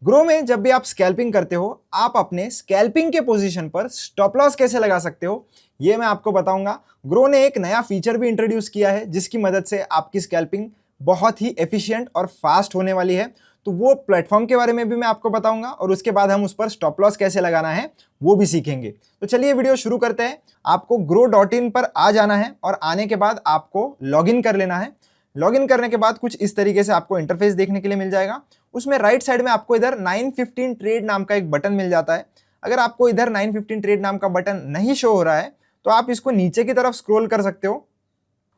Grow में जब भी आप स्कैल्पिंग करते हो, आप अपने स्कैल्पिंग के पोजीशन पर स्टॉप लॉस कैसे लगा सकते हो, ये मैं आपको बताऊंगा। ग्रो ने एक नया फीचर भी इंट्रोड्यूस किया है जिसकी मदद से आपकी स्कैल्पिंग बहुत ही एफिशिएंट और फास्ट होने वाली है। तो वो प्लेटफॉर्म के बारे में भी मैं आपको बताऊंगा और उसके बाद हम उस पर स्टॉप लॉस कैसे लगाना है वो भी सीखेंगे। तो चलिए वीडियो शुरू करते हैं। आपको grow.in पर आ जाना है और आने के बाद आपको लॉगिन कर लेना है। लॉगिन करने के बाद कुछ इस तरीके से आपको इंटरफेस देखने के लिए मिल जाएगा। उसमें राइट साइड में आपको इधर 915 ट्रेड नाम का एक बटन मिल जाता है। अगर आपको इधर 915 ट्रेड नाम का बटन नहीं शो हो रहा है तो आप इसको नीचे की तरफ स्क्रॉल कर सकते हो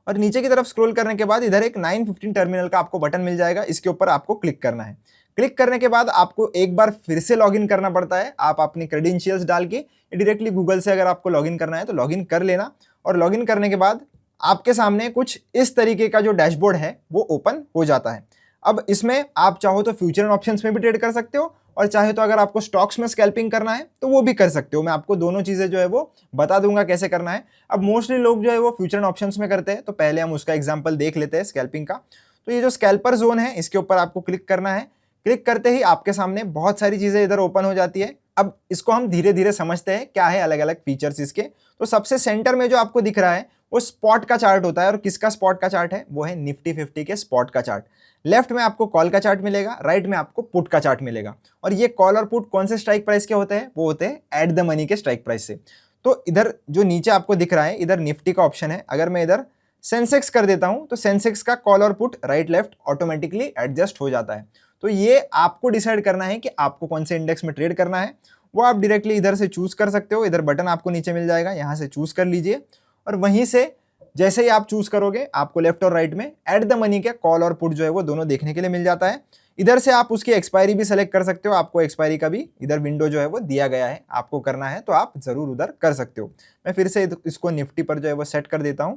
और नीचे की तरफ स्क्रॉल करने के बाद इधर एक 915 टर्मिनल का आपको बटन मिल जाएगा। इसके ऊपर आपको क्लिक करना है। क्लिक करने के बाद आपको एक बार फिर से लॉगिन करना पड़ता है। आप अपनी क्रेडेंशियल्स डाल के डायरेक्टली गूगल से अगर आपको लॉगिन करना है तो लॉगिन कर लेना। और लॉगिन करने के बाद आपके सामने कुछ इस तरीके का जो डैशबोर्ड है वो ओपन हो जाता है। अब इसमें आप चाहो तो फ्यूचर एंड ऑप्शंस में भी ट्रेड कर सकते हो और चाहे तो अगर आपको स्टॉक्स में स्कैल्पिंग करना है तो वो भी कर सकते हो। मैं आपको दोनों चीजें जो है वो बता दूंगा कैसे करना है। अब मोस्टली लोग जो है वो फ्यूचर एंड ऑप्शंस में करते हैं, तो पहले हम उसका एग्जांपल देख लेते हैं स्कैल्पिंग का। तो ये जो स्कैल्पर जोन है इसके ऊपर आपको क्लिक करना है। क्लिक करते ही आपके सामने बहुत सारी चीजें इधर ओपन हो जाती है। अब इसको हम धीरे धीरे समझते हैं क्या है अलग अलग फीचर्स इसके। तो सबसे सेंटर में जो आपको दिख रहा है वो स्पॉट का चार्ट होता है। और किसका स्पॉट का चार्ट है? वो है निफ्टी 50 के स्पॉट का चार्ट। लेफ्ट में आपको कॉल का चार्ट मिलेगा, राइट में आपको पुट का चार्ट मिलेगा। और ये कॉल और पुट कौन से स्ट्राइक प्राइस के होते हैं? वो होते हैं एट द मनी के स्ट्राइक प्राइस से। तो इधर जो नीचे आपको दिख रहा है इधर निफ्टी का ऑप्शन है। अगर मैं इधर सेंसेक्स कर देता हूं तो सेंसेक्स का कॉल और put right left automatically adjust हो जाता है। तो ये आपको डिसाइड करना है कि आपको कौन से इंडेक्स में ट्रेड करना है। वो आप डायरेक्टली इधर से चूज कर सकते हो। इधर बटन आपको नीचे मिल जाएगा, यहां से चूज कर लीजिए और वहीं से जैसे ही आप चूज करोगे आपको लेफ्ट और राइट में एट द मनी के कॉल और पुट जो है वो दोनों देखने के लिए मिल जाता है। इधर से आप उसकी एक्सपायरी भी सेलेक्ट कर सकते हो। आपको एक्सपायरी का भी इधर विंडो जो है वो दिया गया है, आपको करना है तो आप जरूर उधर कर सकते हो। मैं फिर से इसको निफ्टी पर जो है वो सेट कर देता हूं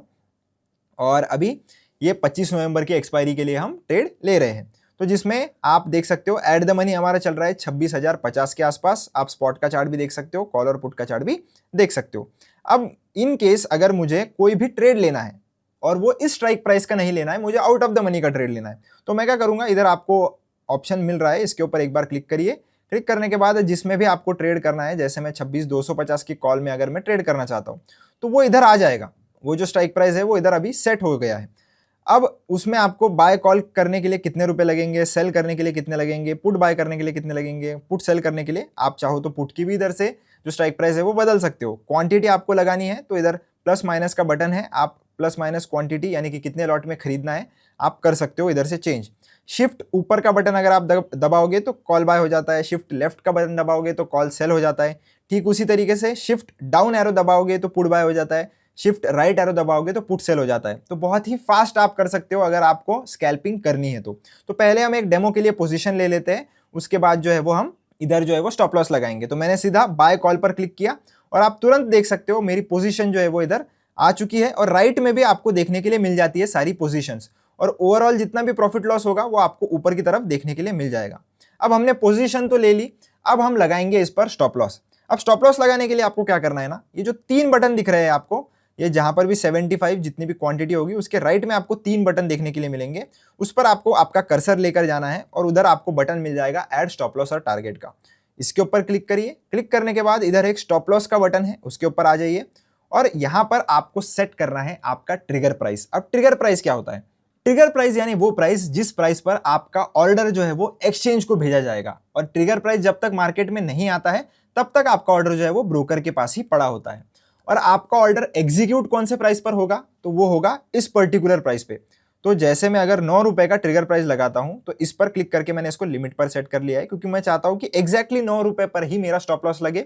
और अभी ये 25 नवंबर की एक्सपायरी के लिए हम ट्रेड ले रहे हैं। तो जिसमें आप देख सकते हो एट द मनी हमारा चल रहा है 26,050 के आसपास। आप स्पॉट का चार्ट भी देख सकते हो, कॉल और पुट का चार्ट भी देख सकते हो। अब इन केस अगर मुझे कोई भी ट्रेड लेना है और वो इस स्ट्राइक प्राइस का नहीं लेना है, मुझे आउट ऑफ द मनी का ट्रेड लेना है, तो मैं क्या करूंगा, इधर आपको ऑप्शन मिल रहा है, इसके ऊपर एक बार क्लिक करिए। क्लिक करने के बाद जिसमें भी आपको ट्रेड करना है, जैसे मैं 26,250 की कॉल में अगर मैं ट्रेड करना चाहता हूँ तो वो इधर आ जाएगा। वो जो स्ट्राइक प्राइस है वो इधर अभी सेट हो गया है। अब उसमें आपको बाय कॉल करने के लिए कितने रुपए लगेंगे, सेल करने के लिए कितने लगेंगे, पुट बाय करने के लिए कितने लगेंगे, पुट सेल करने के लिए आप चाहो तो पुट की भी इधर से जो स्ट्राइक प्राइस है वो बदल सकते हो। क्वांटिटी आपको लगानी है तो इधर प्लस माइनस का बटन है, आप प्लस माइनस क्वांटिटी यानी कि कितने लॉट में खरीदना है आप कर सकते हो इधर से चेंज। शिफ्ट ऊपर का बटन अगर आप दबाओगे तो कॉल बाय हो जाता है, शिफ्ट लेफ्ट का बटन दबाओगे तो कॉल सेल हो जाता है। ठीक उसी तरीके से शिफ्ट डाउन एरो दबाओगे तो पुट बाय हो जाता है, शिफ्ट राइट एरो दबाओगे तो पुट सेल हो जाता है। तो बहुत ही फास्ट आप कर सकते हो अगर आपको स्कैल्पिंग करनी है तो पहले हम एक डेमो के लिए पोजीशन ले लेते हैं, उसके बाद जो है वो हम इधर जो है वो स्टॉप लॉस लगाएंगे। तो मैंने सीधा बाय कॉल पर क्लिक किया और आप तुरंत देख सकते हो मेरी पोजीशन जो है वो इधर आ चुकी है और राइट में भी आपको देखने के लिए मिल जाती है सारी पोजीशंस और ओवरऑल जितना भी प्रॉफिट लॉस होगा वो आपको ऊपर की तरफ देखने के लिए मिल जाएगा। अब हमने पोजीशन तो ले ली, अब हम लगाएंगे इस पर स्टॉप लॉस। अब स्टॉप लॉस लगाने के लिए आपको क्या करना है ना, ये जो 3 बटन दिख रहे हैं आपको, ये जहां पर भी 75 जितनी भी क्वांटिटी होगी उसके राइट में आपको 3 बटन देखने के लिए मिलेंगे। उस पर आपको आपका कर्सर लेकर जाना है और उधर आपको बटन मिल जाएगा ऐड स्टॉप लॉस और टारगेट का। इसके ऊपर क्लिक करिए। क्लिक करने के बाद इधर एक स्टॉप लॉस का बटन है, उसके ऊपर आ जाइए और यहां पर आपको सेट करना है आपका ट्रिगर प्राइस। अब ट्रिगर प्राइस क्या होता है? ट्रिगर प्राइस यानी वो प्राइस जिस प्राइस पर आपका ऑर्डर जो है वो एक्सचेंज को भेजा जाएगा। और ट्रिगर प्राइस जब तक मार्केट में नहीं आता है तब तक आपका ऑर्डर जो है वो ब्रोकर के पास ही पड़ा होता है। और आपका ऑर्डर एग्जीक्यूट कौन से प्राइस पर होगा? तो वो होगा इस पर्टिकुलर प्राइस पे। तो जैसे मैं अगर 9 रुपए का ट्रिगर प्राइस लगाता हूं तो इस पर क्लिक करके मैंने इसको लिमिट पर सेट कर लिया है, क्योंकि मैं चाहता हूं कि एग्जैक्टली 9 रुपए पर ही मेरा स्टॉप लॉस लगे।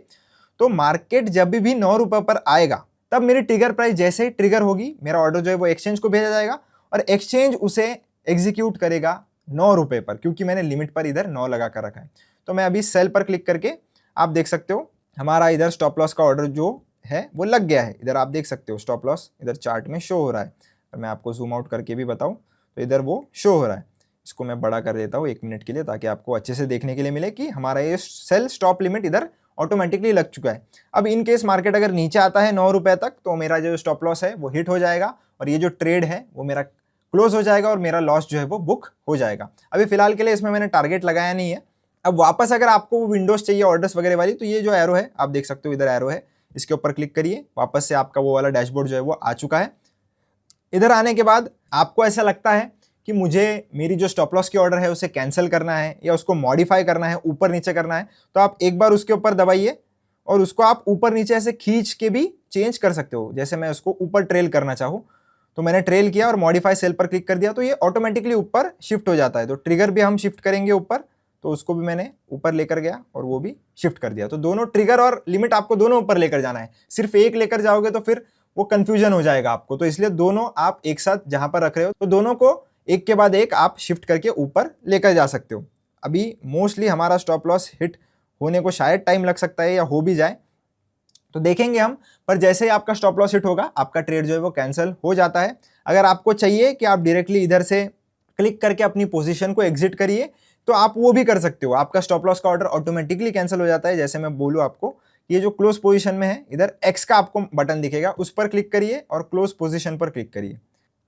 तो मार्केट जब भी 9 रुपए पर आएगा तब मेरी ट्रिगर प्राइस जैसे ही ट्रिगर होगी मेरा ऑर्डर जो है वो एक्सचेंज को भेजा जाएगा और एक्सचेंज उसे एग्जीक्यूट करेगा 9 रुपए पर, क्योंकि मैंने लिमिट पर इधर 9 लगा कर रखा है। तो मैं अभी सेल पर क्लिक करके आप देख सकते हो हमारा इधर स्टॉप लॉस का ऑर्डर जो है वो लग गया है। इधर आप देख सकते हो स्टॉप लॉस इधर चार्ट में शो हो रहा है। और मैं आपको जूम आउट करके भी बताऊं तो इधर वो शो हो रहा है। इसको मैं बड़ा कर देता हूँ 1 मिनट के लिए ताकि आपको अच्छे से देखने के लिए मिले कि हमारा ये सेल स्टॉप लिमिट इधर ऑटोमेटिकली लग चुका है। अब इन केस मार्केट अगर नीचे आता है 9 रुपए तक तो मेरा जो स्टॉप लॉस है वो हिट हो जाएगा और ये जो ट्रेड है वो मेरा क्लोज हो जाएगा और मेरा लॉस जो है वो बुक हो जाएगा। अभी फिलहाल के लिए इसमें मैंने टारगेट लगाया नहीं है। अब वापस अगर आपको वो विंडोज चाहिए ऑर्डर्स वगैरह वाली, तो ये जो एरो है आप देख सकते हो, इधर एरो है, इसके ऊपर क्लिक करिए, वापस से आपका वो वाला डैशबोर्ड जो है वो आ चुका है। इधर आने के बाद आपको ऐसा लगता है कि मुझे मेरी जो स्टॉप लॉस की ऑर्डर है उसे कैंसिल करना है या उसको मॉडिफाई करना है, ऊपर नीचे करना है, तो आप एक बार उसके ऊपर दबाइए और उसको आप ऊपर नीचे ऐसे खींच के भी चेंज कर सकते हो। जैसे मैं उसको ऊपर ट्रेल करना चाहूँ तो मैंने ट्रेल किया और मॉडिफाई सेल पर क्लिक कर दिया, तो ये ऑटोमेटिकली ऊपर शिफ्ट हो जाता है। तो ट्रिगर भी हम शिफ्ट करेंगे ऊपर, तो उसको भी मैंने ऊपर लेकर गया और वो भी शिफ्ट कर दिया। तो दोनों ट्रिगर और लिमिट आपको दोनों ऊपर लेकर जाना है, सिर्फ एक लेकर जाओगे तो फिर वो कंफ्यूजन हो जाएगा आपको। तो इसलिए दोनों आप एक साथ जहां पर रख रहे हो तो दोनों को एक के बाद एक आप शिफ्ट करके ऊपर लेकर जा सकते हो। अभी मोस्टली हमारा स्टॉप लॉस हिट होने को शायद टाइम लग सकता है या हो भी जाए, तो देखेंगे हम। पर जैसे ही आपका स्टॉप लॉस हिट होगा आपका ट्रेड जो है वो कैंसिल हो जाता है। अगर आपको चाहिए कि आप डायरेक्टली इधर से क्लिक करके अपनी पोजीशन को एग्जिट करिए तो आप वो भी कर सकते हो, आपका स्टॉप लॉस का ऑर्डर ऑटोमेटिकली कैंसिल हो जाता है। जैसे मैं बोलूँ आपको, ये जो क्लोज पोजीशन में है, इधर एक्स का आपको बटन दिखेगा, उस पर क्लिक करिए और क्लोज पोजीशन पर क्लिक करिए।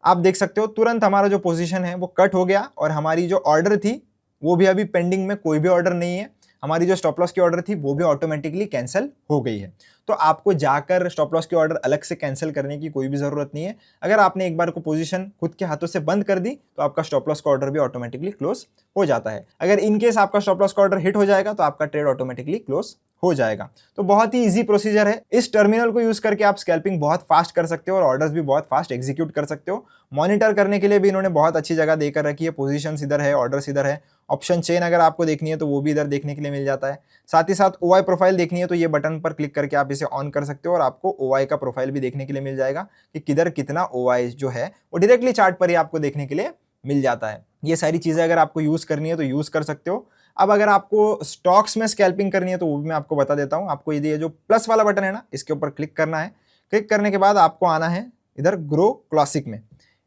आप देख सकते हो तुरंत हमारा जो पोजीशन है वो कट हो गया और हमारी जो ऑर्डर थी वो भी अभी पेंडिंग में कोई भी ऑर्डर नहीं है, हमारी जो स्टॉप लॉस की ऑर्डर थी वो भी ऑटोमेटिकली कैंसिल हो गई है। तो आपको जाकर स्टॉप लॉस की ऑर्डर अलग से कैंसिल करने की कोई भी जरूरत नहीं है। अगर आपने एक बार को पोजीशन खुद के हाथों से बंद कर दी तो आपका स्टॉप लॉस का ऑर्डर भी ऑटोमेटिकली क्लोज हो जाता है। अगर इनकेस आपका स्टॉप लॉस का ऑर्डर हिट हो जाएगा तो आपका ट्रेड ऑटोमेटिकली क्लोज हो जाएगा। तो बहुत ही इजी प्रोसीजर है। इस टर्मिनल को यूज करके आप स्कैल्पिंग बहुत फास्ट कर सकते हो और ऑर्डर्स भी बहुत फास्ट एग्जीक्यूट कर सकते हो। मॉनिटर करने के लिए भी इन्होंने बहुत अच्छी जगह देकर रखी है, पोजीशंस इधर है, ऑर्डर्स इधर है, ऑप्शन चेन अगर आपको देखनी है तो वो भी इधर देखने के लिए मिल जाता है। साथ ही साथ ओआई प्रोफाइल देखनी है तो ये बटन पर क्लिक करके आप इसे ऑन कर सकते हो और आपको ओआई का प्रोफाइल भी देखने के लिए मिल जाएगा कि किधर कितना ओआई जो है वो डायरेक्टली चार्ट पर ही आपको देखने के लिए मिल जाता है। ये सारी चीजें अगर आपको यूज करनी है तो यूज कर सकते हो। अब अगर आपको स्टॉक्स में स्कैल्पिंग करनी है तो वो भी मैं आपको बता देता हूं। आपको ये जो प्लस वाला बटन है ना, इसके ऊपर क्लिक करना है। क्लिक करने के बाद आपको आना है इधर ग्रो क्लासिक में,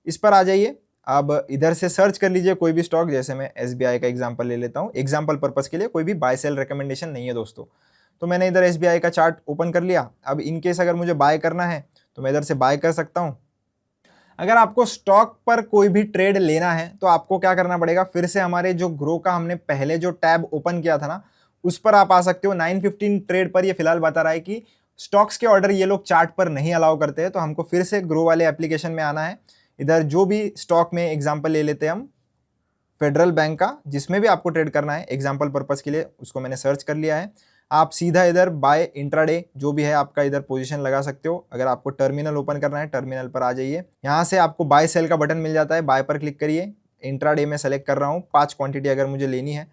इस पर आ जाइए। अब इधर से सर्च कर लीजिए कोई भी स्टॉक, जैसे मैं एसबीआई का एग्जांपल ले लेता हूं, एग्जांपल पर्पस के लिए, कोई भी बाय सेल रिकमेंडेशन नहीं है दोस्तों। तो मैंने इधर एसबीआई का चार्ट ओपन कर लिया। अब इनकेस अगर मुझे बाय करना है तो मैं इधर से बाय कर सकता हूं। अगर आपको स्टॉक पर कोई भी ट्रेड लेना है तो आपको क्या करना पड़ेगा, फिर से हमारे जो ग्रो का हमने पहले जो टैब ओपन किया था ना, उस पर आप आ सकते हो। 915 ट्रेड पर ये फिलहाल बता रहा है कि स्टॉक्स के ऑर्डर ये लोग चार्ट पर नहीं अलाउ करते हैं, तो हमको फिर से ग्रो वाले एप्लीकेशन में आना है। इधर जो भी स्टॉक में एग्जाम्पल ले लेते हैं हम फेडरल बैंक का, जिसमें भी आपको ट्रेड करना है एग्जाम्पल पर्पस के लिए, उसको मैंने सर्च कर लिया है। आप सीधा इधर बाय इंट्राडे जो भी है आपका इधर पोजीशन लगा सकते हो। अगर आपको टर्मिनल ओपन करना है, टर्मिनल पर आ जाइए, यहाँ से आपको बाय सेल का बटन मिल जाता है, बाय पर क्लिक करिए। इंट्राडे में सेलेक्ट कर रहा हूँ, 5 क्वांटिटी अगर मुझे लेनी है।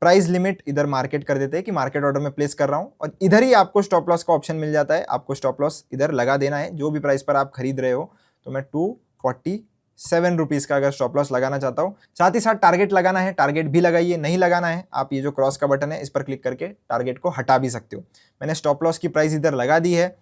प्राइस लिमिट इधर मार्केट कर देते हैं कि मार्केट ऑर्डर में प्लेस कर रहा हूँ, और इधर ही आपको स्टॉप लॉस का ऑप्शन मिल जाता है। आपको स्टॉप लॉस इधर लगा देना है जो भी प्राइस पर आप खरीद रहे हो। तो मैं 247 रुपीज़ का अगर स्टॉप लॉस लगाना चाहता हूँ। साथ ही साथ टारगेट लगाना है, टारगेट भी लगाइए, नहीं लगाना है आप ये जो क्रॉस का बटन है इस पर क्लिक करके टारगेट को हटा भी सकते हो। मैंने स्टॉप लॉस की प्राइस इधर लगा दी है।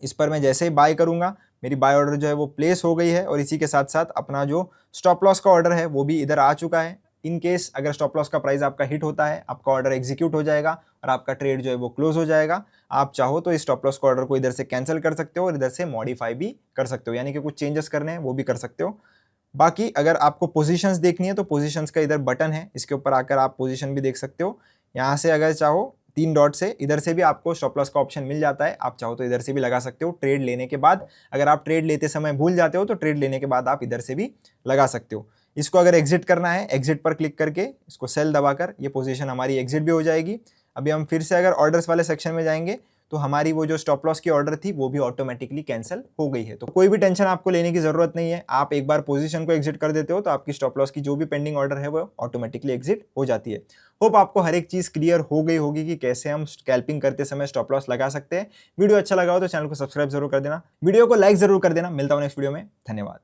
इस पर मैं जैसे ही बाय करूंगा मेरी बाय ऑर्डर जो है वो प्लेस हो गई है, और इसी के साथ साथ अपना जो स्टॉप लॉस का ऑर्डर है वो भी इधर आ चुका है। इन केस अगर स्टॉप लॉस का प्राइस आपका हिट होता है, आपका ऑर्डर एग्जीक्यूट हो जाएगा और आपका ट्रेड जो है वो क्लोज हो जाएगा। आप चाहो तो इस स्टॉप लॉस का ऑर्डर को इधर से कैंसिल कर सकते हो और इधर से मॉडिफाई भी कर सकते हो, यानी कि कुछ चेंजेस करने हैं वो भी कर सकते हो। बाकी अगर आपको पोजीशंस देखनी है तो पोजीशंस का इधर बटन है, इसके ऊपर आकर आप पोजीशन भी देख सकते हो। यहाँ से अगर चाहो 3 डॉट से इधर से भी आपको स्टॉप लॉस का ऑप्शन मिल जाता है, आप चाहो तो इधर से भी लगा सकते हो ट्रेड लेने के बाद। अगर आप ट्रेड लेते समय भूल जाते हो तो ट्रेड लेने के बाद आप इधर से भी लगा सकते हो। इसको अगर एग्जिट करना है, एग्जिट पर क्लिक करके इसको सेल दबाकर ये पोजीशन हमारी एग्जिट भी हो जाएगी। अभी हम फिर से अगर ऑर्डर्स वाले सेक्शन में जाएंगे तो हमारी वो जो स्टॉप लॉस की ऑर्डर थी वो भी ऑटोमेटिकली कैंसिल हो गई है। तो कोई भी टेंशन आपको लेने की जरूरत नहीं है। आप एक बार पोजीशन को एग्जिट कर देते हो तो आपकी स्टॉप लॉस की जो भी पेंडिंग ऑर्डर है वो ऑटोमेटिकली एग्जिट हो जाती है। होप आपको हर एक चीज क्लियर हो गई होगी कि कैसे हम स्कैल्पिंग करते समय स्टॉप लॉस लगा सकते हैं। वीडियो अच्छा लगा हो तो चैनल को सब्सक्राइब जरूर कर देना, वीडियो को लाइक जरूर कर देना। मिलता हूं नेक्स्ट वीडियो में, धन्यवाद।